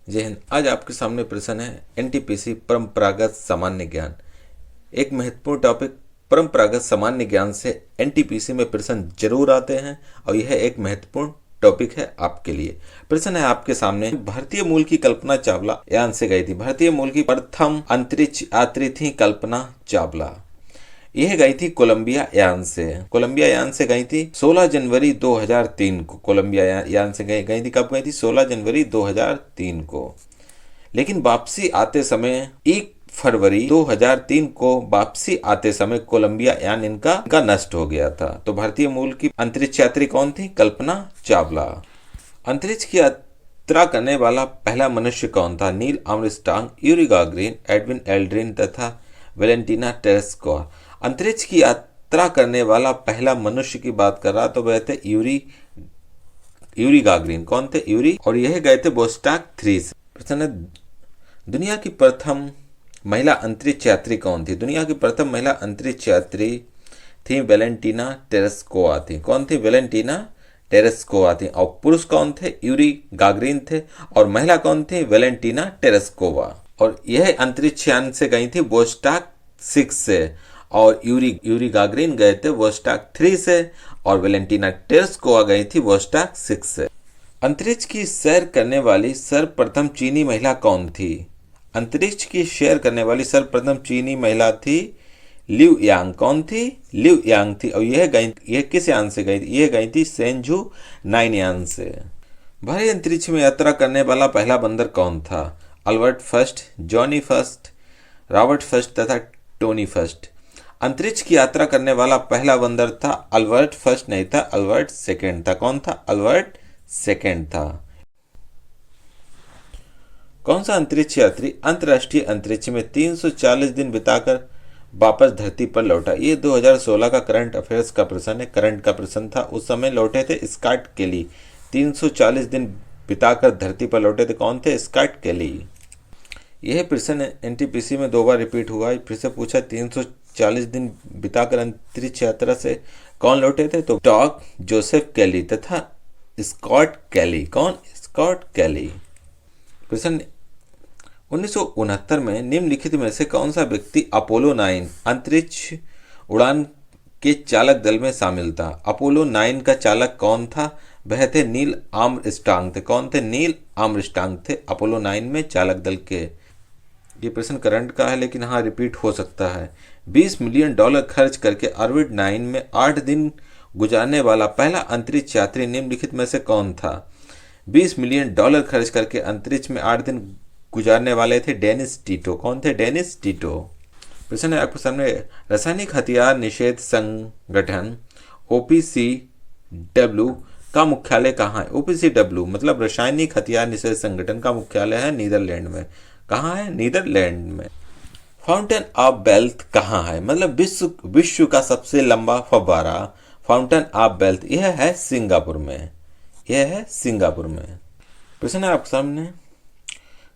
जय हिंद। आज आपके सामने प्रश्न है एनटीपीसी परंपरागत सामान्य ज्ञान। एक महत्वपूर्ण टॉपिक। परंपरागत सामान्य ज्ञान से एनटीपीसी में प्रश्न जरूर आते हैं और यह एक महत्वपूर्ण टॉपिक है आपके लिए। प्रश्न है आपके सामने, भारतीय मूल की कल्पना चावला यान से गई थी। भारतीय मूल की प्रथम अंतरिक्ष यात्री थी कल्पना चावला। यह गई थी कोलंबिया यान से। कोलंबिया यान से गई थी 16 जनवरी 2003 को। कोलंबिया यान से गई थी, कब गई थी? 16 जनवरी 2003 को। लेकिन वापसी आते समय 1 फरवरी 2003 को वापसी आते समय कोलंबिया यान इनका नष्ट हो गया था। तो भारतीय मूल की अंतरिक्ष यात्री कौन थी? कल्पना चावला। अंतरिक्ष की यात्रा करने वाला पहला मनुष्य कौन था? Neil Armstrong, Yuri Gagarin, Edwin Aldrin तथा वेलेंटिना टेरेस्कोवा। अंतरिक्ष की यात्रा करने वाला पहला मनुष्य की बात कर रहा तो वह थे यूरी गागरिन। कौन थे? यूरी। और यह गए थे वोस्टॉक 3 से। प्रश्न है, दुनिया की प्रथम महिला अंतरिक्ष यात्री कौन थी? दुनिया की प्रथम महिला अंतरिक्ष यात्री थी वेलेंटिना टेरेस्कोवा थी। कौन थी? वेलेंटिना टेरेस्कोवा थी। और पुरुष कौन थे? यूरी गागरिन थे। और महिला कौन थी? Valentina Tereshkova. और यह अंतरिक्ष यान से गई थी वोस्टॉक 6 से। और यूरी गागरिन गए थे वोस्टॉक 3 से। और वेलेंटिना टेरेस्कोवा गई थी वोस्टॉक 6 से। अंतरिक्ष की सैर करने वाली सर्वप्रथम चीनी महिला कौन थी? अंतरिक्ष की सैर करने वाली सर्वप्रथम चीनी महिला थी लिउ यांग। कौन थी? लिउ यांग थी। और यह किस यान से गई थी? यह गई थी सेंजू 9 यान से। बाहरी अंतरिक्ष में यात्रा करने वाला पहला बंदर कौन था? Albert first, Johnny first, Robert first तथा टोनी फर्स्ट। अंतरिक्ष की यात्रा करने वाला पहला बंदर था अल्बर्ट फर्स्ट नहीं था, अल्बर्ट सेकंड था। कौन था? अल्बर्ट सेकंड था। कौन सा अंतरिक्ष यात्री अंतर्राष्ट्रीय अंतरिक्ष में 340 दिन बिताकर वापस धरती पर लौटा? ये 2016 का करंट अफेयर्स का प्रश्न है। करंट का प्रश्न था। उस समय लौटे थे स्कॉट केली। 340 दिन बिताकर धरती पर लौटे थे। कौन थे? स्कॉट केली। यह प्रश्न एनटीपीसी में 2 बार रिपीट हुआ। फिर से पूछा 340 दिन बिताकर अंतरिक्ष यात्रा से कौन लौटे थे? तो डॉग जोसेफ केली तथा स्कॉट केली। कौन? स्कॉट केली। प्रश्न 1969 में निम्नलिखित में से कौन सा व्यक्ति अपोलो 9 अंतरिक्ष उड़ान के चालक दल में शामिल था? अपोलो 9 का चालक कौन था? वह थे नील आर्मस्ट्रांग थे। कौन थे? नील आर्मस्ट्रांग थे अपोलो 9 में चालक दल के। ये प्रश्न करंट का है, लेकिन हाँ रिपीट हो सकता है। $20 मिलियन खर्च करके ऑर्बिट 9 में 8 दिन गुजारने वाला पहला अंतरिक्ष यात्री निम्नलिखित में से कौन था? $20 मिलियन खर्च करके अंतरिक्ष में 8 दिन गुजारने वाले थे डेनिस टीटो। कौन थे? Dennis Tito. प्रश्न है आपके सामने, रासायनिक हथियार निषेध संगठन OPCW का मुख्यालय कहाँ है? OPCW मतलब रासायनिक हथियार निषेध संगठन का मुख्यालय है नीदरलैंड में। कहाँ है? नीदरलैंड में। फाउंटेन ऑफ वेल्थ कहाँ है? मतलब विश्व का सबसे लंबा फव्वारा फाउंटेन ऑफ वेल्थ यह है सिंगापुर में। यह है सिंगापुर में। प्रश्न है आपके सामने,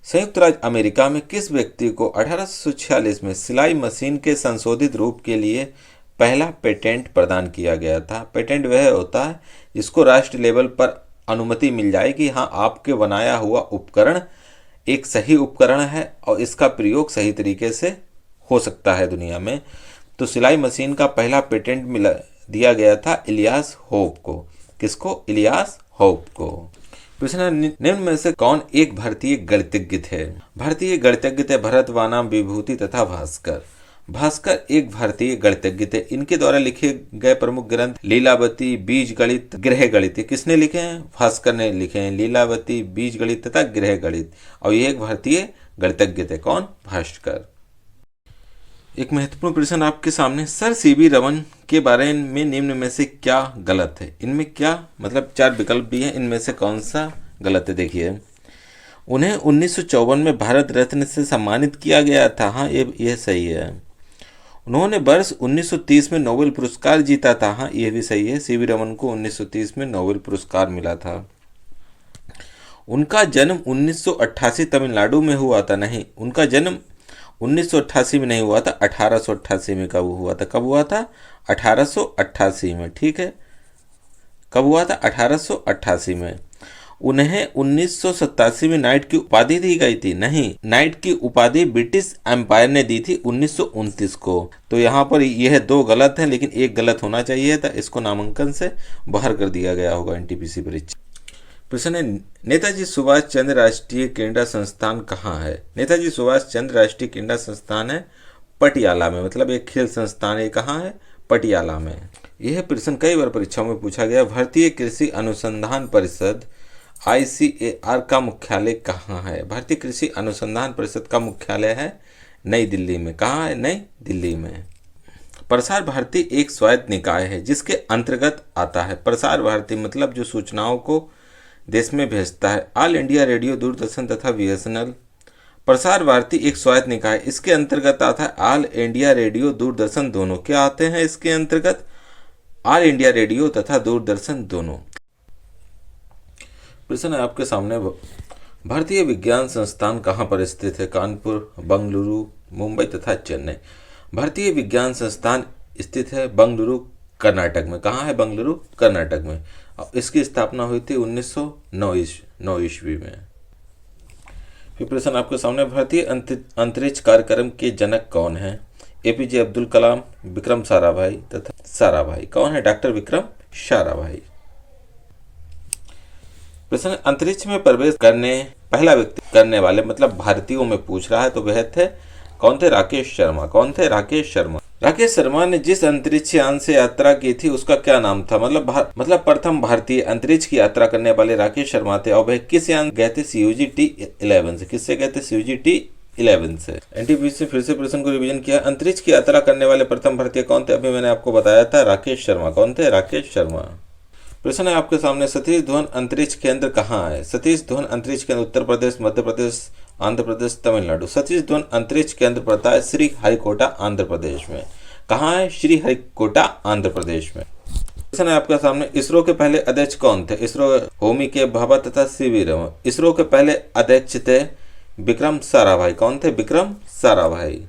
संयुक्त राज्य अमेरिका में किस व्यक्ति को 1846 में सिलाई मशीन के संशोधित रूप के लिए पहला पेटेंट प्रदान किया गया था? पेटेंट वह होता है जिसको राष्ट्र लेवल पर अनुमति मिल जाए कि हाँ आपके बनाया हुआ उपकरण एक सही उपकरण है और इसका प्रयोग सही तरीके से हो सकता है दुनिया में। तो सिलाई मशीन का पहला पेटेंट दिया गया था इलियास होप को। किसको? इलियास होप को। प्रश्न, निम्न में से कौन एक भारतीय गणितज्ञ थे? भारतीय गणितज्ञ थे भरत, वानाम, विभूति तथा भास्कर। भास्कर एक भारतीय गणितज्ञ थे। इनके द्वारा लिखे गए प्रमुख ग्रंथ लीलावती, बीज गणित, गृह गणित। किसने लिखे हैं? भास्कर ने लिखे हैं। लीलावती, बीज गणित तथा गृह गणित। और ये एक भारतीय गणितज्ञ थे। कौन? भास्कर। एक महत्वपूर्ण प्रश्न आपके सामने, सर सीवी रमन के बारे में निम्न में से क्या गलत है? इनमें क्या मतलब 4 विकल्प भी हैं, इनमें से कौन सा गलत है? देखिए, उन्हें 1954 में भारत रत्न से सम्मानित किया गया था। हाँ, ये सही है। उन्होंने वर्ष 1930 में नोबेल पुरस्कार जीता था। हाँ, यह भी सही है। सीवी रमन को 1930 में नोबेल पुरस्कार मिला था। उनका जन्म 1988 तमिलनाडु में हुआ था। नहीं, उनका जन्म 1988 में नहीं हुआ था, 1888 में कब हुआ था? कब हुआ था? 1888 में। ठीक है, कब हुआ था? 1888 में। उन्हें 1987 में नाइट की उपाधि दी गई थी? नहीं, नाइट की उपाधि ब्रिटिश एम्पायर ने दी थी 1929 को। तो यहाँ पर यह दो गलत है, लेकिन एक गलत होना चाहिए था, इसको नामांकन से बाहर कर दिया गया होगा एनटीपीसी परीक्षा। प्रश्न है, नेताजी सुभाष चंद्र राष्ट्रीय क्रीड़ा संस्थान कहाँ है? नेताजी सुभाष चंद्र राष्ट्रीय क्रीड़ा संस्थान है पटियाला में, मतलब एक खेल संस्थान है, कहाँ है? पटियाला में। यह प्रश्न कई बार परीक्षाओं में पूछा गया। भारतीय कृषि अनुसंधान परिषद ICAR का मुख्यालय कहाँ है? भारतीय कृषि अनुसंधान परिषद का मुख्यालय है नई दिल्ली में। कहाँ है? नई दिल्ली में। प्रसार भारती एक स्वायत्त निकाय है जिसके अंतर्गत आता है। प्रसार भारती मतलब जो सूचनाओं को देश में भेजता है। ऑल इंडिया रेडियो, दूरदर्शन तथा BSNL। प्रसार भारती एक स्वायत्त निकाय, इसके अंतर्गत आता है ऑल इंडिया रेडियो, दूरदर्शन दोनों। क्या आते हैं इसके अंतर्गत? ऑल इंडिया रेडियो तथा दूरदर्शन दोनों। प्रश्न है आपके सामने, भारतीय विज्ञान संस्थान कहाँ पर स्थित है? कानपुर, बंगलुरु, मुंबई तथा चेन्नई। भारतीय विज्ञान संस्थान स्थित है बंगलुरु, कर्नाटक में। कहाँ है? बंगलुरु, कर्नाटक में। इसकी स्थापना हुई थी 1909 ईस्वी में। फिर प्रश्न आपके सामने, भारतीय अंतरिक्ष कार्यक्रम के जनक कौन है? APJ अब्दुल कलाम, विक्रम साराभाई तथा साराभाई। कौन है? डॉक्टर विक्रम साराभाई। प्रश्न, अंतरिक्ष में प्रवेश करने पहला व्यक्ति करने वाले, मतलब भारतीयों में पूछ रहा है, तो वह थे कौन थे? राकेश शर्मा। कौन थे? राकेश शर्मा। राकेश शर्मा ने जिस अंतरिक्ष यान से यात्रा की थी उसका क्या नाम था? मतलब प्रथम भारतीय अंतरिक्ष की यात्रा करने वाले राकेश शर्मा थे। और वह किस यान गए थे? CUG-T11 से। किससे गए थे? CUG-T11 से। एनटीपीसी फिर से प्रश्न को रिवीजन किया। अंतरिक्ष की यात्रा करने वाले प्रथम भारतीय कौन थे? अभी मैंने आपको बताया था, राकेश शर्मा। कौन थे? राकेश शर्मा। प्रश्न है आपके सामने, सतीश धवन अंतरिक्ष केंद्र कहाँ है? सतीश धवन अंतरिक्ष केंद्र उत्तर प्रदेश, मध्य प्रदेश, आंध्र प्रदेश, तमिलनाडु। सतीश धवन अंतरिक्ष केंद्र पड़ता है श्रीहरिकोटा, आंध्र प्रदेश में। कहाँ है? श्रीहरिकोटा, आंध्र प्रदेश में। प्रश्न है आपके सामने, इसरो के पहले अध्यक्ष कौन थे? इसरो होमी के भाभा तथा CV रमन। इसरो के पहले अध्यक्ष थे विक्रम साराभाई। कौन थे? विक्रम साराभाई।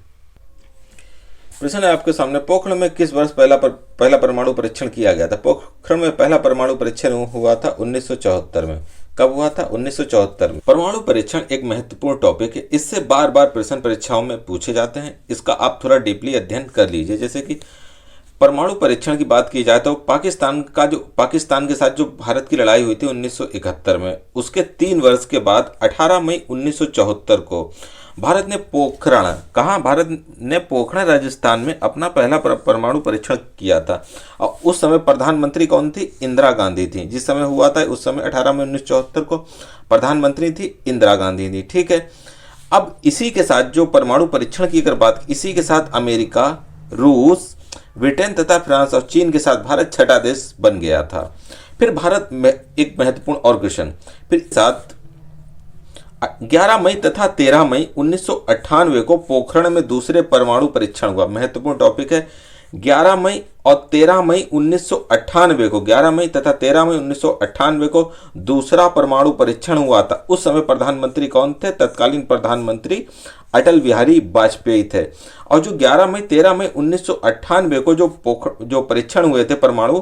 प्रश्न है आपके सामने, पोखरण में किस वर्ष पहला परमाणु परीक्षण किया गया था? पोखरण में पहला परमाणु परीक्षण हुआ था 1974 में। कब हुआ था? 1974 में। परमाणु परीक्षण एक महत्वपूर्ण टॉपिक है, इससे बार बार प्रश्न परीक्षाओं में पूछे जाते हैं। इसका आप थोड़ा डीपली अध्ययन कर लीजिए। जैसे कि परमाणु परीक्षण की बात की जाए तो पाकिस्तान के साथ जो भारत की लड़ाई हुई थी 1971 में, उसके 3 वर्ष के बाद 18 मई 1974 को भारत ने पोखरण राजस्थान में अपना पहला परमाणु परीक्षण किया था। और उस समय प्रधानमंत्री कौन थी? इंदिरा गांधी थी। जिस समय हुआ था उस समय 18 मई 1974 को प्रधानमंत्री थी इंदिरा गांधी थी। ठीक है। अब इसी के साथ जो परमाणु परीक्षण की अगर बात, इसी के साथ अमेरिका, रूस, ब्रिटेन तथा फ्रांस और चीन के साथ भारत छठा देश बन गया था। फिर भारत में एक महत्वपूर्ण और क्वेश्चन, फिर साथ 11 मई तथा 13 मई 1998 को पोखरण में दूसरे परमाणु परीक्षण हुआ। महत्वपूर्ण टॉपिक है। 11 मई और 13 मई 1998 को, 11 मई तथा 13 मई 1998 को दूसरा परमाणु परीक्षण हुआ था। उस समय प्रधानमंत्री कौन थे? तत्कालीन प्रधानमंत्री अटल बिहारी वाजपेयी थे। और जो 11 मई 13 मई 1998 को जो परीक्षण हुए थे परमाणु,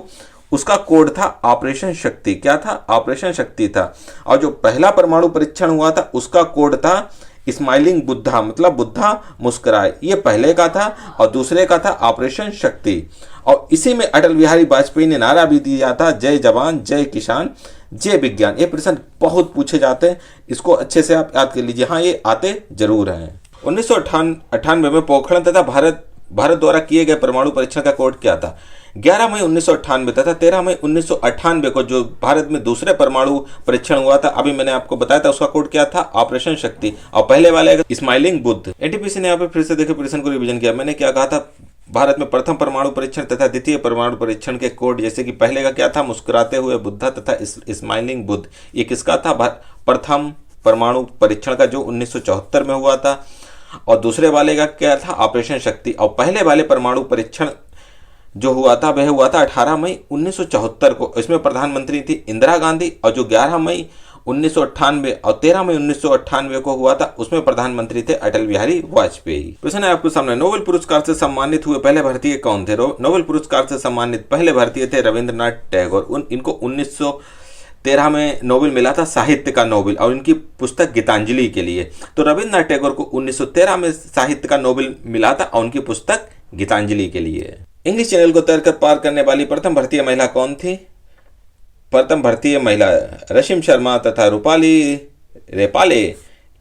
उसका कोड था ऑपरेशन शक्ति। क्या था? ऑपरेशन शक्ति था। और जो पहला परमाणु परीक्षण हुआ था उसका कोड था स्माइलिंग बुद्धा, मतलब बुद्धा मुस्कुराए। ये पहले का था और दूसरे का था ऑपरेशन शक्ति। और इसी में अटल बिहारी वाजपेयी ने नारा भी दिया था, जय जवान, जय किसान, जय विज्ञान। ये प्रश्न बहुत पूछे जाते हैं, इसको अच्छे से आप याद कर लीजिए। हाँ, ये आते जरूर हैं। 1998 में पोखरण तथा भारत द्वारा किए गए परमाणु परीक्षण का कोड क्या था? 11 मई 1998 तथा 13 मई 1998 को जो भारत में दूसरे परमाणु परीक्षण हुआ था, अभी मैंने आपको बताया था, उसका कोड क्या था? ऑपरेशन शक्ति। और पहले वाले स्माइलिंग बुद्ध। एनटीपीसी ने यहाँ पे फिर से देखे प्रश्न को रिवीजन किया। मैंने क्या कहा था? भारत में प्रथम परमाणु परीक्षण तथा द्वितीय परमाणु परीक्षण के कोड, जैसे कि पहले का क्या था? मुस्कुराते हुए बुद्धा तथा स्माइलिंग बुद्ध। ये किसका था? प्रथम परमाणु परीक्षण का, जो 1974 में हुआ था। और दूसरे वाले का क्या था? ऑपरेशन शक्ति। और पहले वाले परमाणु परीक्षण जो हुआ था वह हुआ था 18 मई 1974 को। इसमें प्रधानमंत्री थी इंदिरा गांधी। और जो 11 मई 1998 और 13 मई 1998 को हुआ था उसमें प्रधानमंत्री थे अटल बिहारी वाजपेयी। प्रश्न है आपके सामने, नोबेल पुरस्कार से सम्मानित हुए पहले भारतीय कौन थे? नोबेल पुरस्कार से सम्मानित पहले भारतीय थे रविंद्रनाथ टैगोर। इनको 1913 में नोबेल मिला था साहित्य का नोबेल, और इनकी पुस्तक गीतांजलि के लिए। तो रविन्द्रनाथ टैगोर को 1913 में साहित्य का नोबेल मिला था और उनकी पुस्तक गीतांजलि के लिए। इंग्लिश चैनल को तैरकर पार करने वाली प्रथम भारतीय महिला कौन थी? प्रथम भारतीय महिला रशिम शर्मा तथा रूपाली रेपाले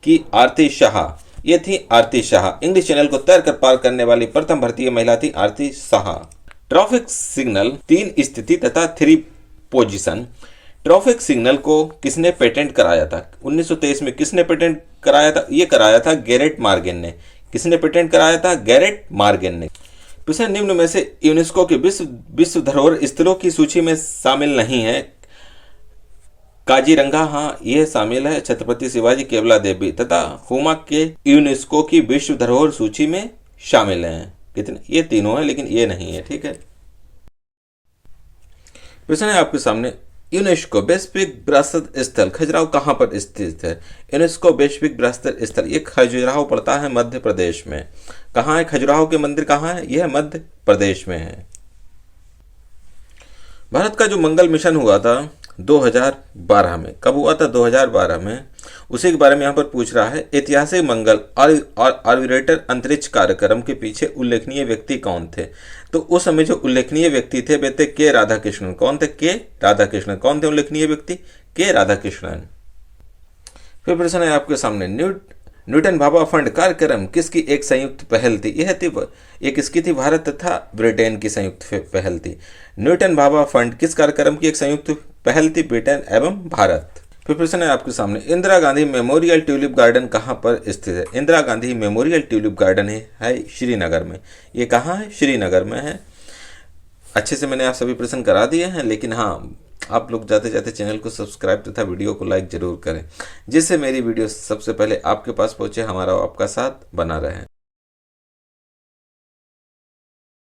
की आरती शाह, ये थी आरती शाह। इंग्लिश चैनल को तैरकर पार करने वाली प्रथम भारतीय महिला थी आरती शाह। ट्रैफिक सिग्नल 3 स्थिति तथा 3 पोजीशन। ट्रैफिक सिग्नल को किसने पेटेंट कराया था? 1923 में किसने पेटेंट कराया था? ये कराया था गैरेट मार्गेन ने। किसने पेटेंट कराया था? गैरेट मार्गेन ने। प्रश्न निम्न में से यूनेस्को के विश्व धरोहर स्थलों की सूची में शामिल नहीं है। काजीरंगा, हाँ यह शामिल है। छत्रपति शिवाजी, केवला देवी तथा हुमा के यूनेस्को की विश्व धरोहर सूची में शामिल हैं। कितने? ये तीनों हैं, लेकिन ये नहीं है। ठीक है। प्रश्न है आपके सामने, यूनेस्को वैश्विक विरासत स्थल खजुराहो कहाँ पर स्थित है? यूनेस्को वैश्विक विरासत स्थल ये खजुराहो पड़ता है मध्य प्रदेश में। कहाँ है खजुराहो के मंदिर? कहाँ है? यह मध्य प्रदेश में है। भारत का जो मंगल मिशन हुआ था 2012 में, कब हुआ था? 2012 में। उसी के बारे में यहाँ पर पूछ रहा है। ऐतिहासिक मंगल ऑर्बिटर अंतरिक्ष कार्यक्रम के पीछे उल्लेखनीय व्यक्ति कौन थे? तो उस समय जो उल्लेखनीय व्यक्ति थे वे थे के राधाकृष्णन। कौन थे? के राधाकृष्णन। कौन थे उल्लेखनीय व्यक्ति? के राधाकृष्णन। फिर प्रश्न है आपके सामने, न्यूटन भाभा फंड कार्यक्रम किसकी एक संयुक्त पहल थी? यह थी, ये किसकी थी? भारत तथा ब्रिटेन की संयुक्त पहल थी। न्यूटन भाभा फंड किस कार्यक्रम की एक संयुक्त पहल थी? ब्रिटेन एवं भारत। फिर प्रश्न है आपके सामने, Indira Gandhi memorial tulip garden कहाँ पर स्थित है? Indira Gandhi memorial tulip garden है श्रीनगर में। ये कहाँ है? श्रीनगर में है। अच्छे से मैंने आप सभी प्रश्न करा दिए हैं, लेकिन हाँ आप लोग जाते जाते चैनल को सब्सक्राइब तथा वीडियो को लाइक जरूर करें, जिससे मेरी वीडियो सबसे पहले आपके पास पहुंचे, हमारा आपका साथ बना रहे।